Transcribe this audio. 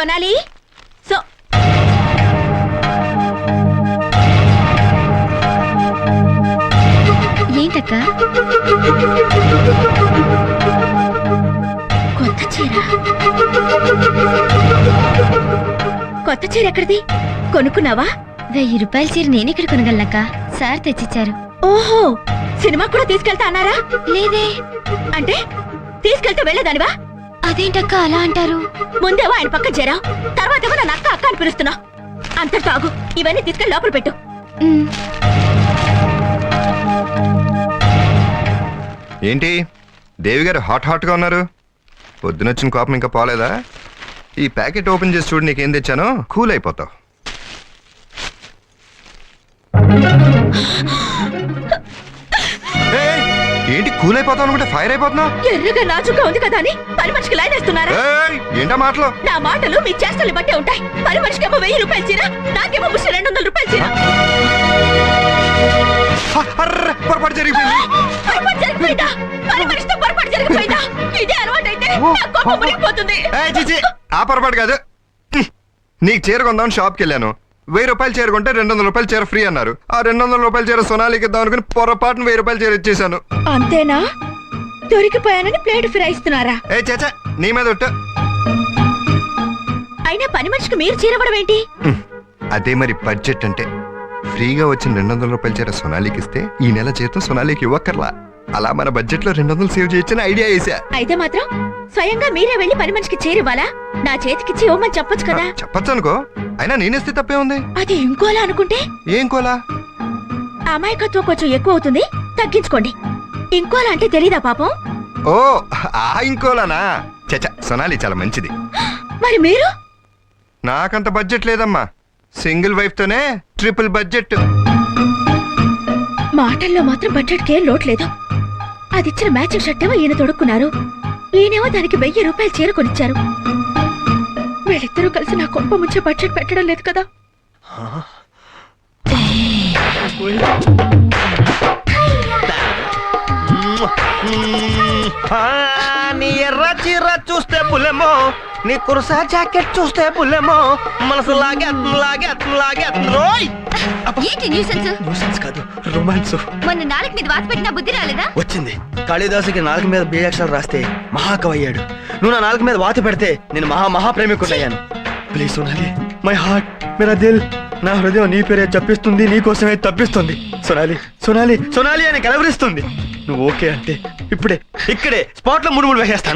Sonali so ఏంటక్క? కొత్త చీర కొత్త చీర ఎక్కడిది? కొనుక్కున్నావా? 1000 రూపాయల చీర నేనెక్కడ కొనగలనక్క? సార్ తెచ్చిచ్చారు. ఓహో, సినిమా కూడా తీసుకెళ్తా అన్నారా? లేదే. అంటే తీసుకెళ్తే వెళ్ళేదానివా? అదేంటక్క అలా అంటారు? ముందేవో ఆయన పక్కన చేరావు, తర్వాత ఏమో నన్ను అక్క అక్క అని పిలుస్తున్నావు. అంత తాగు, ఇవన్నీ తీసుకెళ్ళి లోపల పెట్టు. ఉమ్. ఏంటి దేవి గారు హాట్ గా ఉన్నారు? పొద్దునొచ్చిన కోపం ఇంకా పోలేదా? ఈ ప్యాకెట్ ఓపెన్ చేసి చూడు, నీకేం తెచ్చానో కూల్ అయిపోతావు. ఏంటి కూల్ అయిపోతావు అనుకుంటే ఫైర్ అయిపోతున్నావు? ఎర్రగా నాజుగా ఉంది కదా అని పని మనిషికి లైన్ వేస్తున్నారా? ఏంటా మాటలు? నా మాటలు మీ చేష్టలు బట్టే ఉంటాయి. పని మనిషికేమో 1000 రూపాయల చీర, నాకేమో 200 రూపాయల చీర. పొరపాటు జరిగిపోయింది. పొరపాటు జరిగిపోయిందా? పని మనిషితో పొరపాటు జరిగిపోయిందా? ఇదే అలవాటైతే నా కోపం మునిగిపోతుంది. ఆ పొరపాటు కాదు. నీకు చీర కొందామని షాప్కి వెళ్ళాను. 1000 రూపాయలు చీర కొంటే 200 రూపాయలు చీర ఫ్రీ అన్నారు. ఆ 200 రూపాయల చీర సొనాలికి ఇద్దాం అనుకుని పొరపాటున 1000 రూపాయల చీర ఇచ్చేసాను. అంతేనా? దొరికిపోయానని ప్లేట్ ఫిరాయిస్తున్నారా? చేచా నీ మీద ఒట్టు. అయినా పని మనిషికి మీరు చీరవడం ఏంటి? అదే మరి బడ్జెట్ అంటే. ఫ్రీగా వచ్చిన 200 రూపాయల చీర సొనాలికి ఇస్తే ఈ నెల జీతం సొనాలికి ఇవ్వక్కర్లా. అలా మన బడ్జెట్ లో 200 సేవ్ చేయొచ్చని ఐడియా వేసా. అయితే మాత్రం స్వయంగా మీరే వెళ్లి పని మనిషికి చేరివ్వాలా? నా చేతికిచ్చి ఇవ్వమని చెప్పొచ్చు కదా. చెప్పచ్చు అనుకో, అయినా నేనేస్తే తప్పే ఉంది. అది ఇంకోలా అనుకుంటే? ఏం కోలా? అమాయకత్వం కొంచెం ఎక్కువ అవుతుంది, తగ్గించుకోండి. ఇంకోలా అంటే తెలీదా పాపం? ఓ ఆ ఇంకోలానా? చచ్చా సొనాలి చాలా మంచిది. మరి మీరు? నాకంత బడ్జెట్ లేదమ్మా. సింగిల్ వైఫ్ తోనే ట్రిపుల్ బడ్జెట్. మాటల్లో మాత్రం బడ్జెట్ కే లోటు లేదు. అది ఇచ్చిన మ్యాచింగ్ షర్ట్ ఏమో ఈయన తొడుక్కున్నారు, ఈయనేమో దానికి 1000 రూపాయలు చీర కొనిచ్చారు. వీళ్ళిద్దరూ కలిసి నా కొంప ముంచే బడ్జెట్ పెట్టడం లేదు కదా. నీ ఎర్ర చీర చూస్తే పులేమో, నీ కుర్సా జాకెట్ చూస్తే పులేమో, మనసు లాగేరోయ్. ఏంటి న్యూసెన్స్? న్యూసెన్స్ కాదు, రొమాన్స్. మొన్న నాలుగు మీద వాత పెట్టిన బుద్ధి రాలేదా? వచ్చింది. కాళిదాసుకి 4 మీద బీజాక్షరాలు రాస్తే మహాకవి అయ్యాడు. నువ్వు నా 4 మీద వాత పెడితే నేను మహాప్రేమికుడయ్యాను. ప్లీజ్ సోనాలి, మై హార్ట్, మేరా దిల్, నా హృదయం నీ పేరే చెప్పిస్తుంది, నీ కోసమే తప్పిస్తుంది. సోనాలి సోనాలి సోనాలి అని కలవరిస్తుంది. నువ్వు ఓకే అంటే ఇక్కడే స్పాట్ లో 3 వేసేస్తాను.